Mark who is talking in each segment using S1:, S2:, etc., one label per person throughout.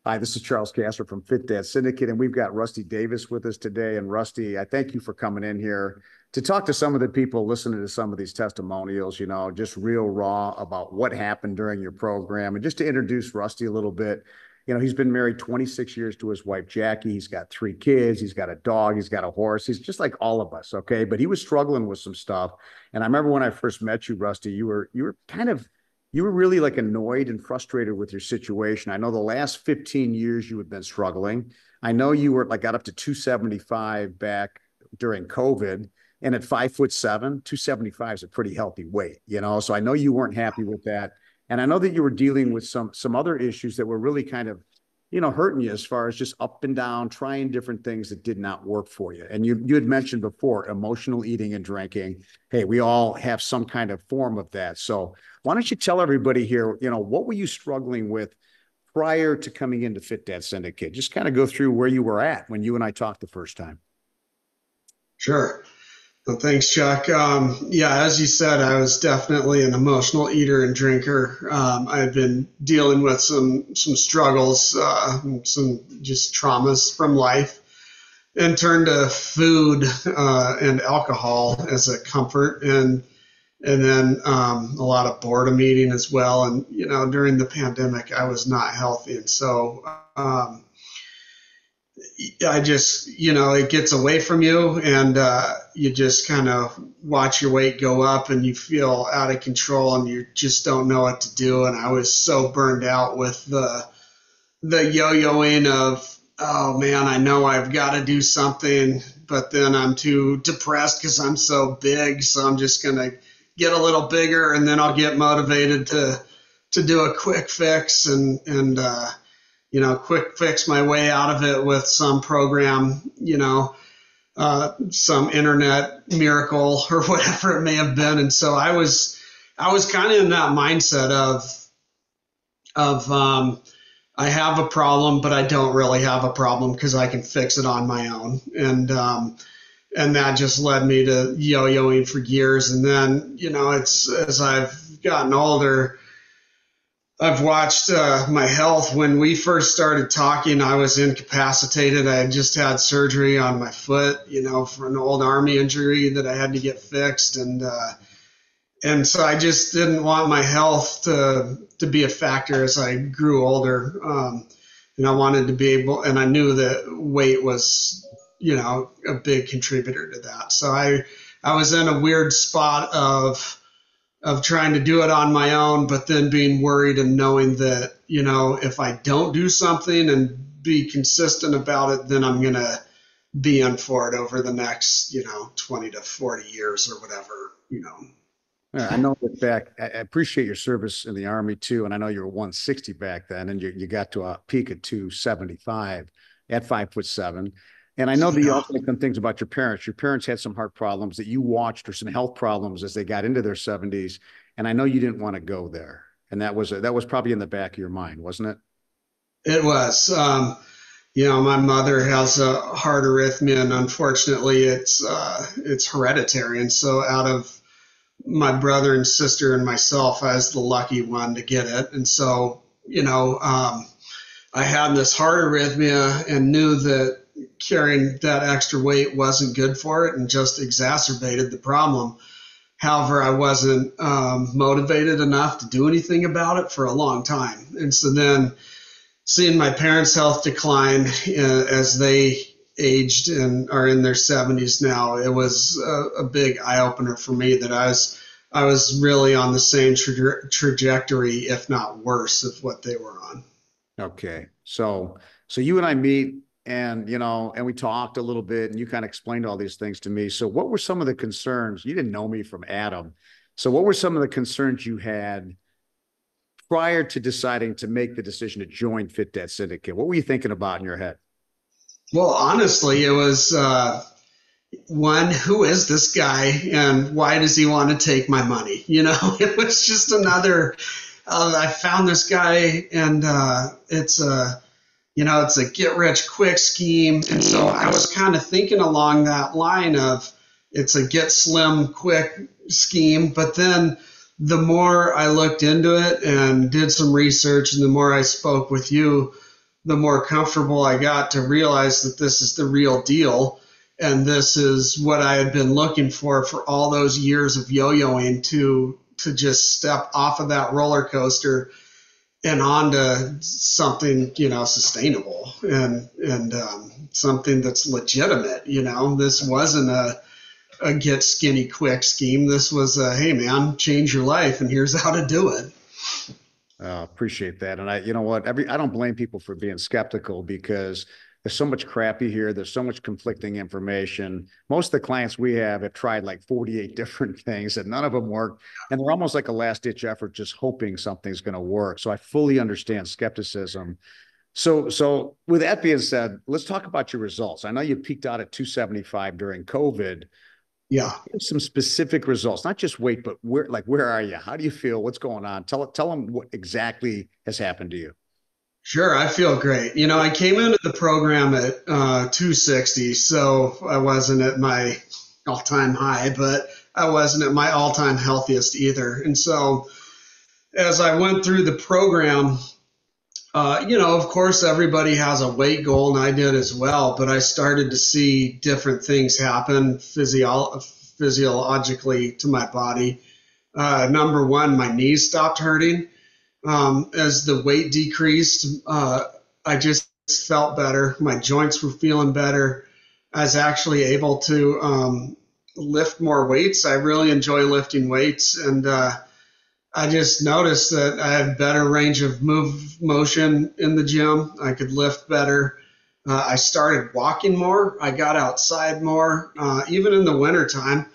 S1: Hi, this is Charles Casser from Fit Dad Syndicate, and we've got Rusty Davis with us today. And Rusty, I thank you for coming in here to talk to some of the people listening to some of these testimonials, just real raw about what happened during your program. And just to introduce Rusty a little bit, he's been married 26 years to his wife, Jackie. He's got 3 kids. He's got a dog. He's got a horse. He's just like all of us. Okay. But he was struggling with some stuff. And I remember when I first met you, Rusty, you were really like annoyed and frustrated with your situation. I know the last 15 years you had been struggling. I know you were like got up to 275 back during COVID, and at 5'7", 275 is a pretty healthy weight. So I know you weren't happy with that. And I know that you were dealing with some other issues that were really kind of, hurting you as far as just up and down, trying different things that did not work for you. And you had mentioned before emotional eating and drinking. Hey, we all have some kind of form of that. So why don't you tell everybody here, what were you struggling with prior to coming into Fit Dad Syndicate? Just kind of go through where you were at when you and I talked the first time.
S2: Sure. Well, thanks, Chuck. Yeah, as you said, I was definitely an emotional eater and drinker. I've been dealing with some struggles, some just traumas from life, and turned to food and alcohol as a comfort, and then a lot of boredom eating as well. And during the pandemic, I was not healthy, and so I just, it gets away from you, and you just kind of watch your weight go up and you feel out of control and you just don't know what to do. And I was so burned out with the yo-yoing of, oh man, I know I've got to do something, but then I'm too depressed because I'm so big. So I'm just going to get a little bigger, and then I'll get motivated to do a quick fix and quick fix my way out of it with some program, some internet miracle or whatever it may have been. And so I was kind of in that mindset of I have a problem, but I don't really have a problem because I can fix it on my own. And that just led me to yo-yoing for years. And then, it's as I've gotten older, I've watched my health. When we first started talking, I was incapacitated. I had just had surgery on my foot, for an old Army injury that I had to get fixed. And so I just didn't want my health to be a factor as I grew older. And I wanted to be able, and I knew that weight was, a big contributor to that. So I was in a weird spot of trying to do it on my own, but then being worried and knowing that, if I don't do something and be consistent about it, then I'm going to be in for it over the next, 20 to 40 years or whatever.
S1: Yeah, I know that I appreciate your service in the Army too. And I know you were 160 back then, and you got to a peak of 275 at 5'7". And I know that you also had some things about your parents. Your parents had some heart problems that you watched, or some health problems as they got into their 70s. And I know you didn't want to go there. And that was probably in the back of your mind, wasn't it?
S2: It was. My mother has a heart arrhythmia, and unfortunately, it's hereditary. And so, out of my brother and sister and myself, I was the lucky one to get it. And so, I had this heart arrhythmia and knew that carrying that extra weight wasn't good for it and just exacerbated the problem. However, I wasn't motivated enough to do anything about it for a long time. And so then seeing my parents' health decline as they aged and are in their 70s now, it was a big eye-opener for me that I was really on the same trajectory, if not worse, of what they were on.
S1: Okay. So you and I meet, and we talked a little bit, and you kind of explained all these things to me. So what were some of the concerns? You didn't know me from Adam. So what were some of the concerns you had prior to deciding to make the decision to join Fit Dad Syndicate? What were you thinking about in your head?
S2: Well, honestly, it was one, who is this guy and why does he want to take my money? It was just another, I found this guy, and it's a get rich quick scheme. And so I was kind of thinking along that line of it's a get slim quick scheme. But then the more I looked into it and did some research, and the more I spoke with you, the more comfortable I got to realize that this is the real deal. And this is what I had been looking for all those years of yo-yoing to just step off of that roller coaster and onto something, sustainable and something that's legitimate. This wasn't a get skinny quick scheme. This was a, hey man, change your life and here's how to do it.
S1: Appreciate that. And you know what? I don't blame people for being skeptical because there's so much crappy here. There's so much conflicting information. Most of the clients we have tried like 48 different things and none of them work. And they're almost like a last ditch effort, just hoping something's going to work. So I fully understand skepticism. So with that being said, let's talk about your results. I know you peaked out at 275 during COVID.
S2: Yeah.
S1: Some specific results, not just weight, but where are you? How do you feel? What's going on? Tell them what exactly has happened to you.
S2: Sure, I feel great. I came into the program at 260, so I wasn't at my all-time high, but I wasn't at my all-time healthiest either. And so as I went through the program, of course, everybody has a weight goal, and I did as well, but I started to see different things happen physiologically to my body. Number one, my knees stopped hurting. As the weight decreased, I just felt better. My joints were feeling better. I was actually able to lift more weights. I really enjoy lifting weights, and I just noticed that I had better range of motion in the gym. I could lift better. I started walking more. I got outside more, even in the wintertime.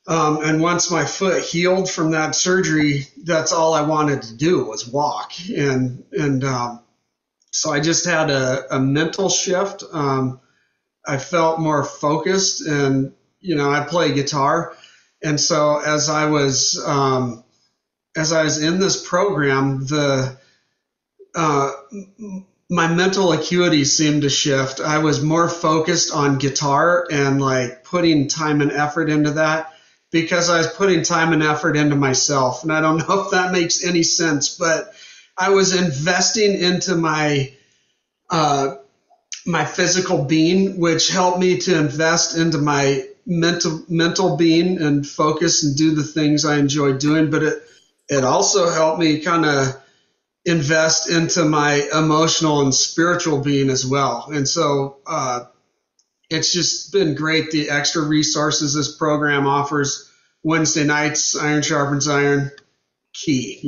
S2: And once my foot healed from that surgery, that's all I wanted to do was walk. And so I just had a mental shift. I felt more focused, and I play guitar, and so as I was in this program, the my mental acuity seemed to shift. I was more focused on guitar and like putting time and effort into that because I was putting time and effort into myself. And I don't know if that makes any sense, but I was investing into my physical being, which helped me to invest into my mental being and focus and do the things I enjoy doing. But it also helped me kind of invest into my emotional and spiritual being as well. And so it's just been great. The extra resources this program offers. Wednesday nights, iron sharpens iron, key.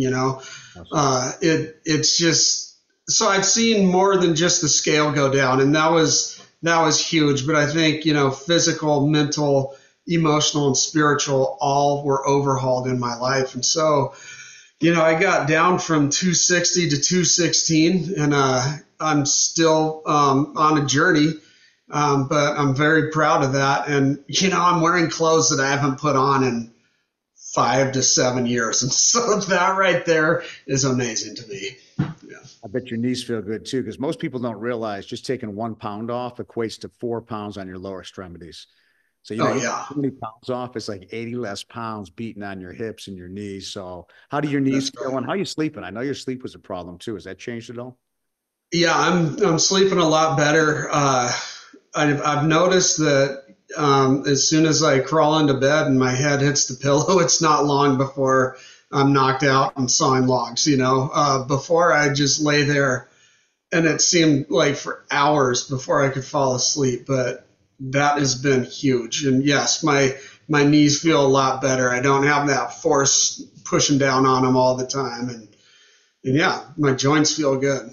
S2: It's just, so I've seen more than just the scale go down, and that was huge. But I think physical, mental, emotional, and spiritual all were overhauled in my life. And so I got down from 260 to 216, and I'm still on a journey, but I'm very proud of that. And I'm wearing clothes that I haven't put on in 5 to 7 years, and so that right there is amazing to me. Yeah.
S1: I bet your knees feel good too, because most people don't realize just taking 1 pound off equates to 4 pounds on your lower extremities. So,
S2: Oh
S1: you
S2: yeah,
S1: 20 pounds off, it's like 80 less pounds beating on your hips and your knees. So how do your knees
S2: that's
S1: feel
S2: right.
S1: and how are you sleeping? I know your sleep was a problem too. Has that changed at all?
S2: Yeah, I'm sleeping a lot better. I've noticed that as soon as I crawl into bed and my head hits the pillow, it's not long before I'm knocked out and sawing logs. Before I just lay there, and it seemed like for hours before I could fall asleep. But that has been huge. And yes, my knees feel a lot better. I don't have that force pushing down on them all the time, and yeah, my joints feel good.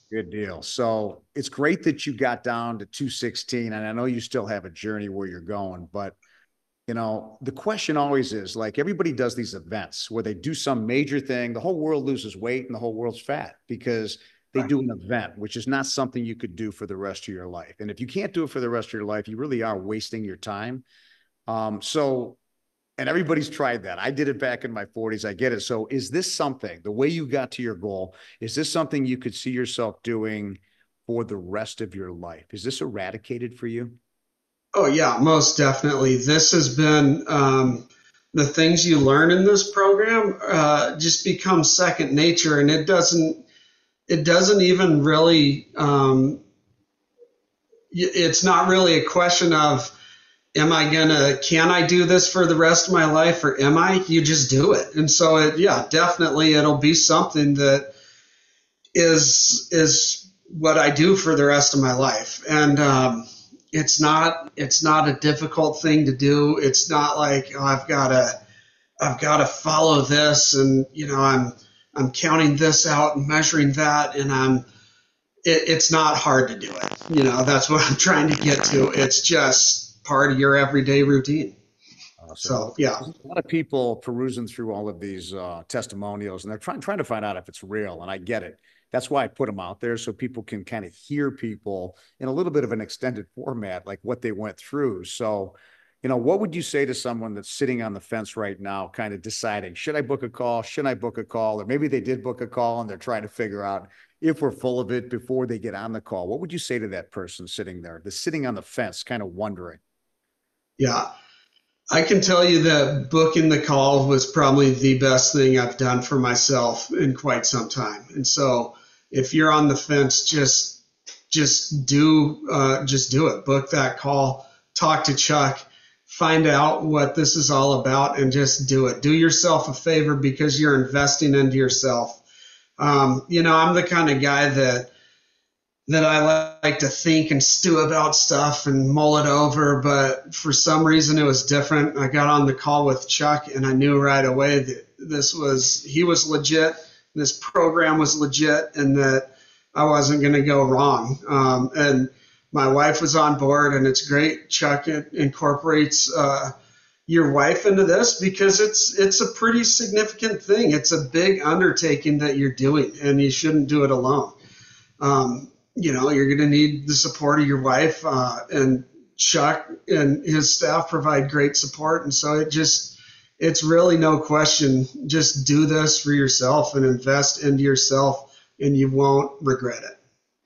S1: Good deal. So it's great that you got down to 216. And I know you still have a journey where you're going, but the question always is like everybody does these events where they do some major thing. The whole world loses weight and the whole world's fat because they
S2: Right.
S1: do an event, which is not something you could do for the rest of your life. And if you can't do it for the rest of your life, you really are wasting your time. So and everybody's tried that. I did it back in my 40s. I get it. So is this something, the way you got to your goal, is this something you could see yourself doing for the rest of your life? Is this eradicated for you?
S2: Oh yeah, most definitely. This has been the things you learn in this program just become second nature, and it doesn't. it doesn't even really, it's not really a question of, can I do this for the rest of my life or am I? You just do it. And so yeah, definitely it'll be something that is what I do for the rest of my life. And, it's not a difficult thing to do. It's not like, oh, I've got to follow this and, I'm counting this out and measuring that. And it's not hard to do it. That's what I'm trying to get to. It's just part of your everyday routine.
S1: Awesome.
S2: So
S1: Well,
S2: yeah,
S1: there's a lot of people perusing through all of these testimonials, and they're trying to find out if it's real. And I get it. That's why I put them out there so people can kind of hear people in a little bit of an extended format, like what they went through. So, what would you say to someone that's sitting on the fence right now, kind of deciding, should I book a call? Should I book a call? Or maybe they did book a call and they're trying to figure out if we're full of it before they get on the call. What would you say to that person sitting there, that's sitting on the fence, kind of wondering?
S2: yeah. I can tell you that booking the call was probably the best thing I've done for myself in quite some time. And so if you're on the fence, just do it. Book that call, talk to Chuck, find out what this is all about, and just do it. Do yourself a favor because you're investing into yourself. I'm the kind of guy that I like to think and stew about stuff and mull it over. But for some reason, it was different. I got on the call with Chuck, and I knew right away that he was legit. This program was legit, and that I wasn't going to go wrong. And my wife was on board, and it's great. Chuck incorporates your wife into this because it's a pretty significant thing. It's a big undertaking that you're doing, and you shouldn't do it alone. You're going to need the support of your wife, and Chuck and his staff provide great support. And so it's really no question. Just do this for yourself and invest into yourself, and you won't regret it.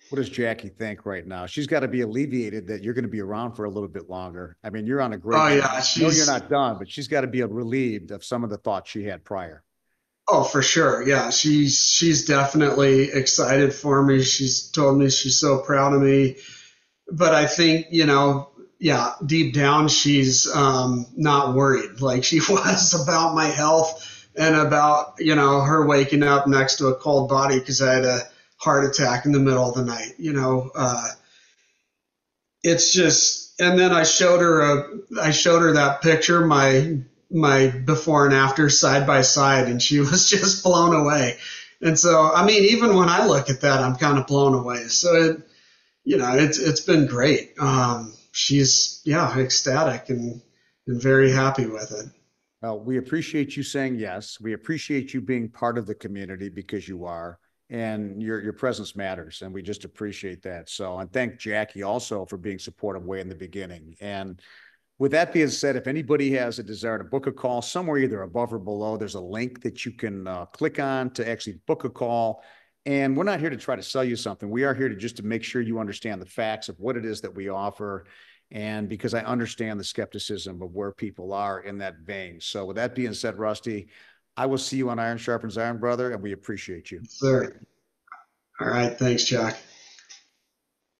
S1: What does Jackie think right now? She's got to be alleviated that you're going to be around for a little bit longer. I mean, you're on a great
S2: Oh
S1: journey.
S2: yeah,
S1: No, you're not done, but she's got to be relieved of some of the thoughts she had prior.
S2: oh, for sure. Yeah, she's definitely excited for me. She's told me she's so proud of me. But I think, yeah, deep down she's not worried like she was about my health and about, her waking up next to a cold body because I had a heart attack in the middle of the night. It's just, and then I showed her that picture, my before and after side by side, and she was just blown away. And so, I mean, even when I look at that, I'm kind of blown away. So it's been great. She's yeah ecstatic and very happy with it.
S1: Well, we appreciate you saying yes. We appreciate you being part of the community because you are, and your presence matters, and we just appreciate that. So, and thank Jackie also for being supportive way in the beginning. And with that being said, if anybody has a desire to book a call somewhere, either above or below, there's a link that you can click on to actually book a call. And we're not here to try to sell you something. We are here to just to make sure you understand the facts of what it is that we offer. And because I understand the skepticism of where people are in that vein. So with that being said, Rusty, I will see you on Iron Sharpens Iron, brother, and we appreciate you.
S2: Sure. All right. Thanks, Jack.